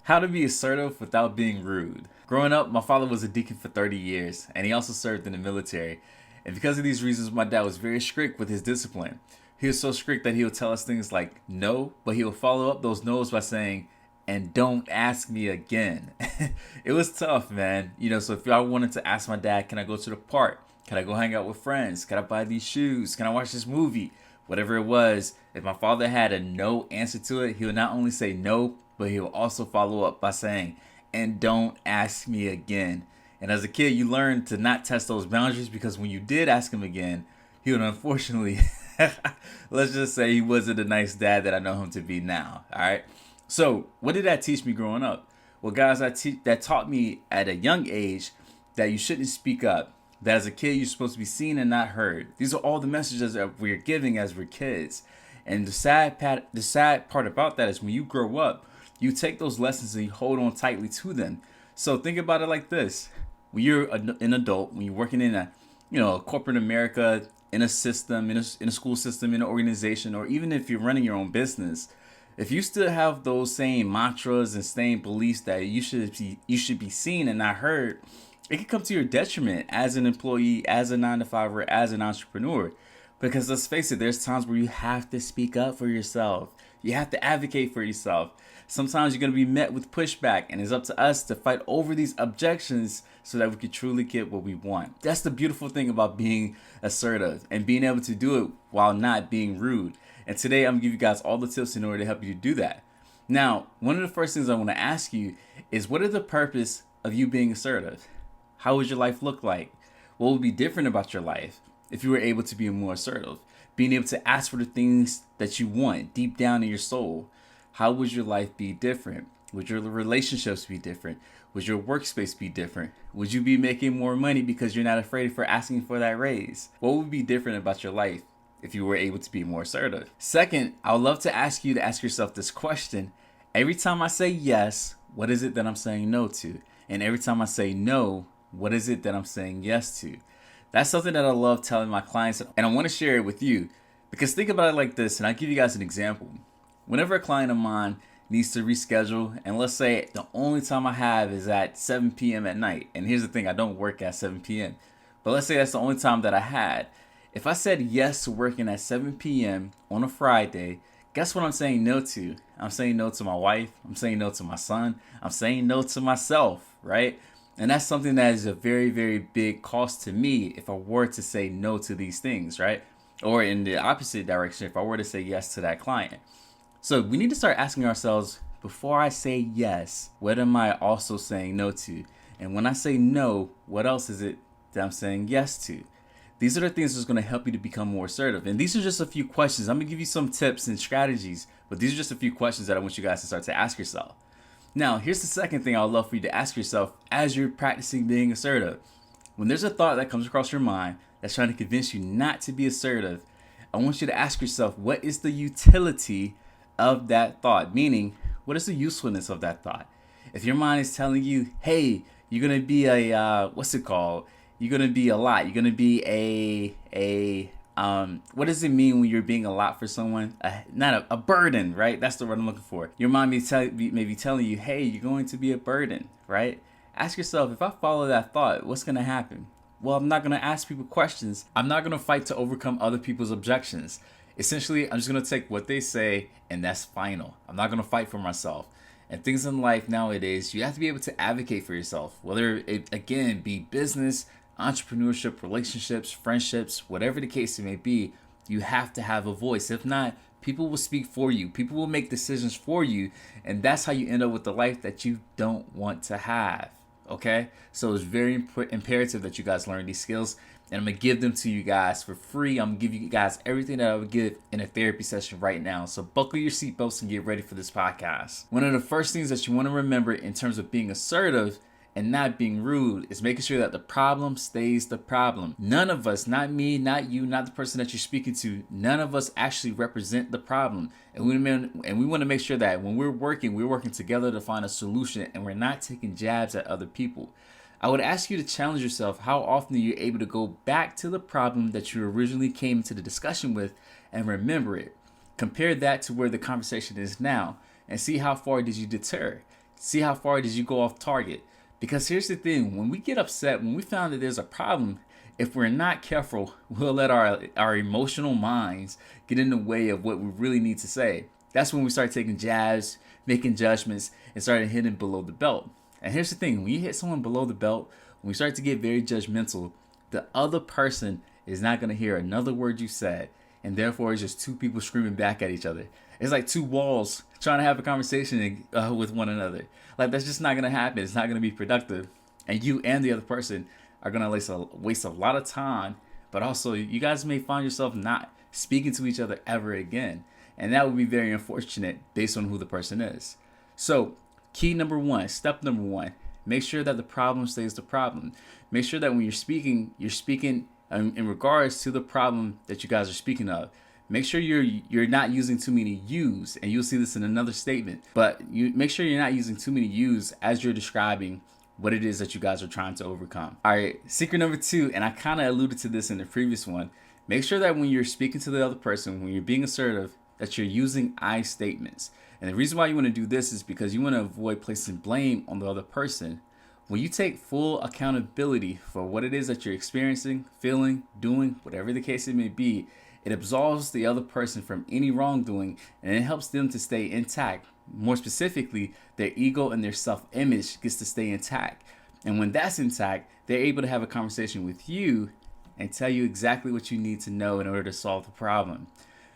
How to be assertive without being rude. Growing up, my father was a deacon for 30 years, and he also served in the military. And because of these reasons, my dad was very strict with his discipline. He was so strict that he would tell us things like no, but he would follow up those no's by saying, and don't ask me again. It was tough, man. So if I wanted to ask my dad, can I go to the park? Can I go hang out with friends? Can I buy these shoes? Can I watch this movie? Whatever it was, if my father had a no answer to it, he would not only say no, but he will also follow up by saying, and don't ask me again. And as a kid, you learn to not test those boundaries because when you did ask him again, he would unfortunately, let's just say he wasn't a nice dad that I know him to be now. All right. So what did that teach me growing up? Well, guys, that taught me at a young age that you shouldn't speak up. That as a kid, you're supposed to be seen and not heard. These are all the messages that we're giving as we're kids. And the sad part about that is when you grow up, you take those lessons and you hold on tightly to them. So think about it like this. When you're an adult, when you're working in a corporate America, in a system, in a school system, in an organization, or even if you're running your own business, if you still have those same mantras and same beliefs that you should be seen and not heard, it can come to your detriment as an employee, as a 9-to-5, as an entrepreneur. Because let's face it, there's times where you have to speak up for yourself. You have to advocate for yourself. Sometimes you're going to be met with pushback, and it's up to us to fight over these objections so that we can truly get what we want. That's the beautiful thing about being assertive and being able to do it while not being rude. And today I'm going to give you guys all the tips in order to help you do that. Now, one of the first things I want to ask you is, what is the purpose of you being assertive? How would your life look like? What would be different about your life if you were able to be more assertive? Being able to ask for the things that you want deep down in your soul. How would your life be different? Would your relationships be different? Would your workspace be different? Would you be making more money because you're not afraid for asking for that raise? What would be different about your life if you were able to be more assertive? Second, I would love to ask you to ask yourself this question. Every time I say yes, what is it that I'm saying no to? And every time I say no, what is it that I'm saying yes to? That's something that I love telling my clients, and I want to share it with you because think about it like this, and I'll give you guys an example. Whenever a client of mine needs to reschedule, and let's say the only time I have is at 7 p.m. at night, and here's the thing, I don't work at 7 p.m., but let's say that's the only time that I had. If I said yes to working at 7 p.m. on a Friday, guess what I'm saying no to? I'm saying no to my wife. I'm saying no to my son. I'm saying no to myself, right? And that's something that is a very, very big cost to me if I were to say no to these things, right? Or in the opposite direction, if I were to say yes to that client. So we need to start asking ourselves, before I say yes, what am I also saying no to? And when I say no, what else is it that I'm saying yes to? These are the things that's going to help you to become more assertive. And these are just a few questions. I'm going to give you some tips and strategies, but these are just a few questions that I want you guys to start to ask yourself. Now, here's the second thing I would love for you to ask yourself as you're practicing being assertive. When there's a thought that comes across your mind that's trying to convince you not to be assertive, I want you to ask yourself, what is the utility of that thought? Meaning, what is the usefulness of that thought? If your mind is telling you, hey, you're going to be you're going to be a lot. You're going to be what does it mean when you're being a lot for someone? Not a burden, right? That's the word I'm looking for. Your mind may be telling you, hey, you're going to be a burden, right? Ask yourself, if I follow that thought, what's going to happen? Well, I'm not going to ask people questions. I'm not going to fight to overcome other people's objections. Essentially, I'm just going to take what they say, and that's final. I'm not going to fight for myself. And things in life nowadays, you have to be able to advocate for yourself, whether it, again, be business, entrepreneurship, relationships, friendships, whatever the case it may be. You have to have a voice. If not, people will speak for you. People will make decisions for you. And that's how you end up with the life that you don't want to have. Okay? So it's very imperative that you guys learn these skills. And I'm going to give them to you guys for free. I'm going to give you guys everything that I would give in a therapy session right now. So buckle your seatbelts and get ready for this podcast. One of the first things that you want to remember in terms of being assertive and not being rude is making sure that the problem stays the problem. None of us, not me, not you, not the person that you're speaking to, none of us actually represent the problem. And we want to make sure that when we're working together to find a solution, and we're not taking jabs at other people. I would ask you to challenge yourself how often are you able to go back to the problem that you originally came into the discussion with and remember it. Compare that to where the conversation is now and see how far did you deter. See how far did you go off target? Because here's the thing, when we get upset, when we found that there's a problem, if we're not careful, we'll let our emotional minds get in the way of what we really need to say. That's when we start taking jabs, making judgments, and starting hitting below the belt. And here's the thing, when you hit someone below the belt, when we start to get very judgmental, the other person is not going to hear another word you said. And therefore, it's just two people screaming back at each other. It's like two walls trying to have a conversation with one another. Like, that's just not going to happen. It's not going to be productive. And you and the other person are going to waste a lot of time. But also, you guys may find yourself not speaking to each other ever again. And that would be very unfortunate based on who the person is. So, key number one, step number one, make sure that the problem stays the problem. Make sure that when you're speaking in regards to the problem that you guys are speaking of. Make sure you're not using too many yous, and you'll see this in another statement. But you make sure you're not using too many yous as you're describing what it is that you guys are trying to overcome. All right, secret number two, and I kind of alluded to this in the previous one. Make sure that when you're speaking to the other person, when you're being assertive, that you're using I statements. And the reason why you want to do this is because you want to avoid placing blame on the other person. When you take full accountability for what it is that you're experiencing, feeling, doing, whatever the case it may be, it absolves the other person from any wrongdoing, and it helps them to stay intact. More specifically, their ego and their self-image gets to stay intact. And when that's intact, they're able to have a conversation with you and tell you exactly what you need to know in order to solve the problem.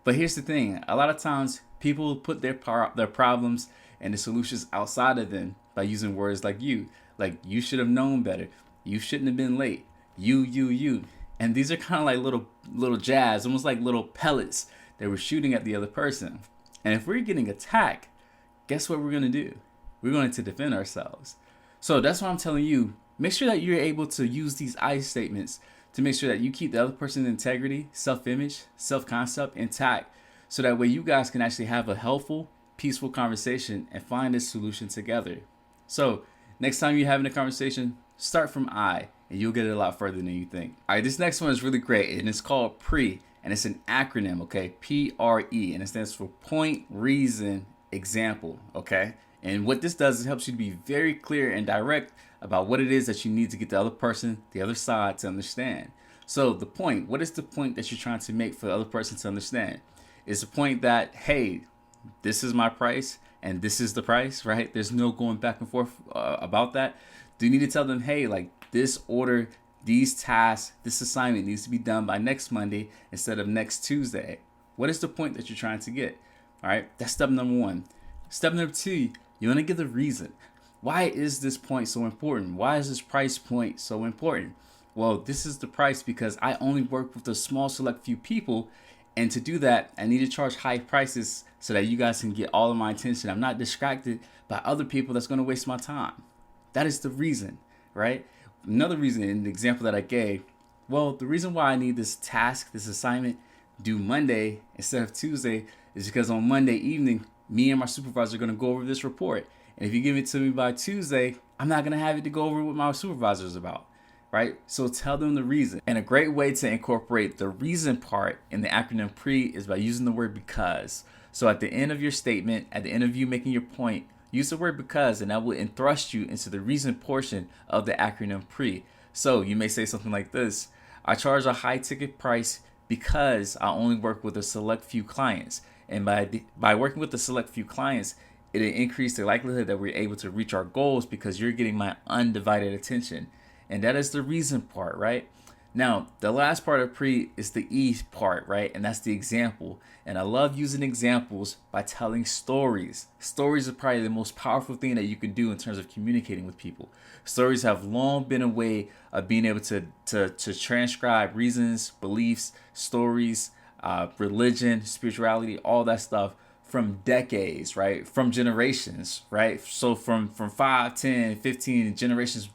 But here's the thing, a lot of times people put their problems and the solutions outside of them by using words like you. Like, you should have known better. You shouldn't have been late. You. And these are kind of like little jabs, almost like little pellets that we're shooting at the other person. And if we're getting attacked, guess what we're going to do? We're going to defend ourselves. So that's why I'm telling you, make sure that you're able to use these I statements to make sure that you keep the other person's integrity, self-image, self-concept intact, so that way you guys can actually have a helpful, peaceful conversation and find a solution together. So next time you're having a conversation, start from I, and you'll get it a lot further than you think. All right, this next one is really great, and it's called PRE, and it's an acronym, okay? PRE, and it stands for point, reason, example, okay? And what this does is helps you to be very clear and direct about what it is that you need to get the other person, the other side, to understand. So the point, what is the point that you're trying to make for the other person to understand? It's the point that, hey, this is my price, and this is the price, right? There's no going back and forth about that. Do you need to tell them, hey, like, this order, these tasks, this assignment needs to be done by next Monday instead of next Tuesday? What is the point that you're trying to get? All right, that's step number one. Step number two, you want to give the reason. Why is this point so important? Why is this price point so important? Well, this is the price because I only work with a small select few people. And to do that, I need to charge high prices so that you guys can get all of my attention. I'm not distracted by other people that's going to waste my time. That is the reason, right? Another reason in the example that I gave, well, the reason why I need this task, this assignment due Monday instead of Tuesday is because on Monday evening, me and my supervisor are going to go over this report. And if you give it to me by Tuesday, I'm not going to have it to go over what my supervisor is about. Right? So tell them the reason. And a great way to incorporate the reason part in the acronym PRE is by using the word because. So at the end of your statement, at the end of you making your point, use the word because, and that will entrust you into the reason portion of the acronym PRE. So you may say something like this: I charge a high ticket price because I only work with a select few clients. And by working with a select few clients, it'll increase the likelihood that we're able to reach our goals because you're getting my undivided attention. And that is the reason part, right? Now, the last part of PRE is the E part, right? And that's the example. And I love using examples by telling stories. Stories are probably the most powerful thing that you can do in terms of communicating with people. Stories have long been a way of being able to transcribe reasons, beliefs, stories, religion, spirituality, all that stuff from decades, right? From generations, right? So from 5, 10, 15 generations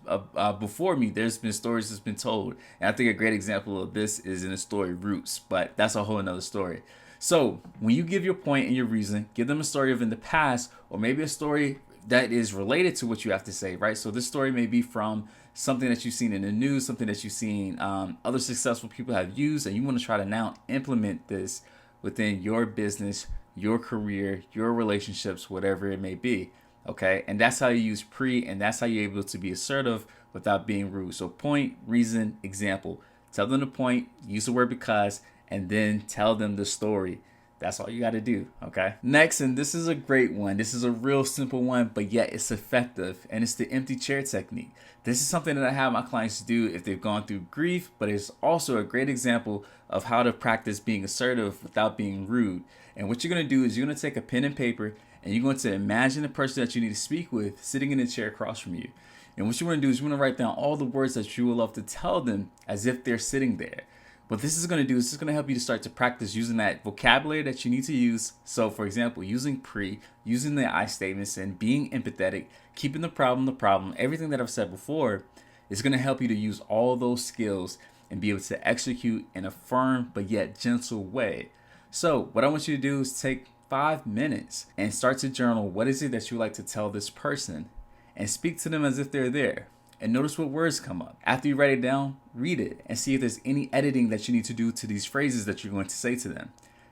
before me, there's been stories that's been told. And I think a great example of this is in the story Roots, but that's a whole another story. So when you give your point and your reason, give them a story of in the past, or maybe a story that is related to what you have to say, right? So this story may be from something that you've seen in the news, something that you've seen other successful people have used, and you want to try to now implement this within your business, your career, your relationships, whatever it may be. Okay, and that's how you use pre, and that's how you're able to be assertive without being rude. So point, reason, example. Tell them the point, use the word because, and then tell them the story. That's all you got to do. Okay. Next, and this is a great one. This is a real simple one, but yet it's effective, and it's the empty chair technique. This is something that I have my clients do if they've gone through grief, but it's also a great example of how to practice being assertive without being rude. And what you're going to do is you're going to take a pen and paper, and you're going to imagine the person that you need to speak with sitting in the chair across from you. And what you want to do is you want to write down all the words that you would love to tell them as if they're sitting there. What this is going to do is it's going to help you to start to practice using that vocabulary that you need to use. So, for example, using pre, using the I statements, and being empathetic, keeping the problem, everything that I've said before is going to help you to use all those skills and be able to execute in a firm but yet gentle way. So, what I want you to do is take 5 minutes and start to journal what is it that you like to tell this person and speak to them as if they're there. And notice what words come up. After you write it down, read it and see if there's any editing that you need to do to these phrases that you're going to say to them.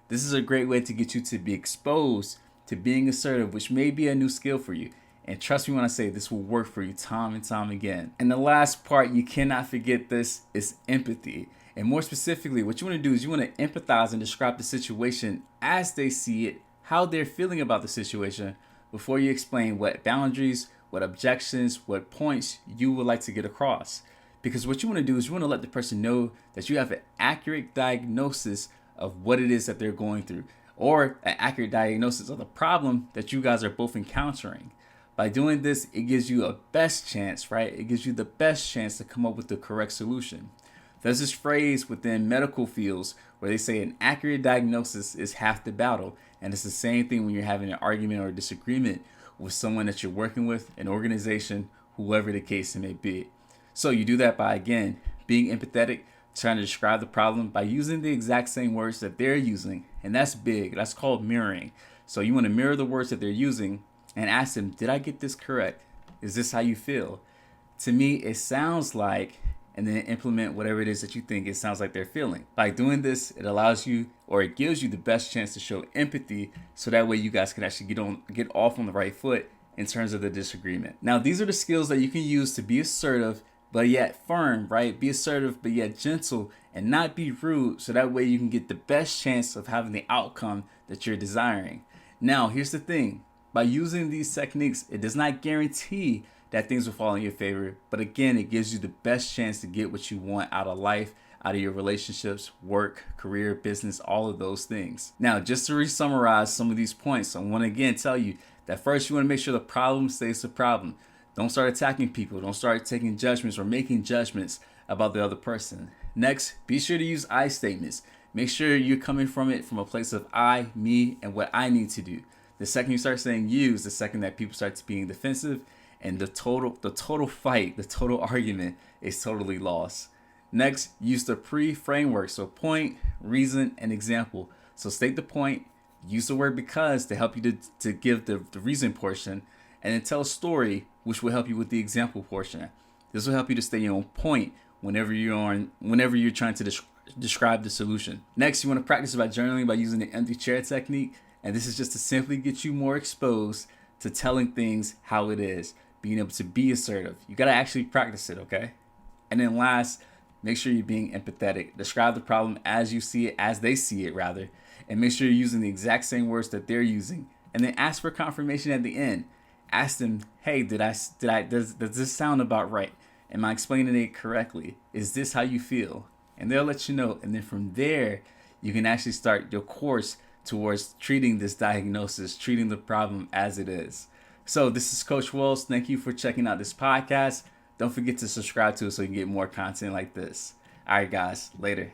This is a great way to get you to be exposed to being assertive, which may be a new skill for you. And trust me when I say this will work for you time and time again. And the last part, you cannot forget this, is empathy. And more specifically, what you want to do is you want to empathize and describe the situation as they see it, how they're feeling about the situation, before you explain what boundaries, what objections, what points you would like to get across. Because what you want to do is you want to let the person know that you have an accurate diagnosis of what it is that they're going through, or an accurate diagnosis of the problem that you guys are both encountering. By doing this, it gives you a best chance, right? It gives you the best chance to come up with the correct solution. There's this phrase within medical fields where they say an accurate diagnosis is half the battle. And it's the same thing when you're having an argument or a disagreement with someone that you're working with, an organization, whoever the case may be. So you do that by, again, being empathetic, trying to describe the problem by using the exact same words that they're using. And that's big. That's called mirroring. So you want to mirror the words that they're using and ask them, did I get this correct? Is this how you feel? To me, it sounds like, and then implement whatever it is that you think it sounds like they're feeling. By doing this, it allows you, or it gives you the best chance to show empathy, so that way you guys can actually get off on the right foot in terms of the disagreement. Now, these are the skills that you can use to be assertive, but yet firm, right? Be assertive, but yet gentle, and not be rude, so that way you can get the best chance of having the outcome that you're desiring. Now, here's the thing. By using these techniques, it does not guarantee that things will fall in your favor. But again, it gives you the best chance to get what you want out of life, out of your relationships, work, career, business, all of those things. Now, just to re-summarize some of these points, I want to again tell you that first you want to make sure the problem stays the problem. Don't start attacking people. Don't start taking judgments or making judgments about the other person. Next, be sure to use I statements. Make sure you're coming from it from a place of I, me, and what I need to do. The second you start saying you is the second that people start being defensive, and the total fight, the total argument is totally lost. Next, use the pre-framework. So point, reason, and example. So state the point, use the word because to help you to give the reason portion, and then tell a story, which will help you with the example portion. This will help you to stay on point whenever you're trying to describe the solution. Next, you want to practice by journaling by using the empty chair technique. And this is just to simply get you more exposed to telling things how it is, being able to be assertive. You got to actually practice it, okay? And then last, make sure you're being empathetic. Describe the problem as you see it, as they see it rather, and make sure you're using the exact same words that they're using. And then ask for confirmation at the end. Ask them, hey, does this sound about right? Am I explaining it correctly? Is this how you feel? And they'll let you know. And then from there, you can actually start your course towards treating this diagnosis, treating the problem as it is. So this is Coach Wells. Thank you for checking out this podcast. Don't forget to subscribe to it so you can get more content like this. All right, guys, later.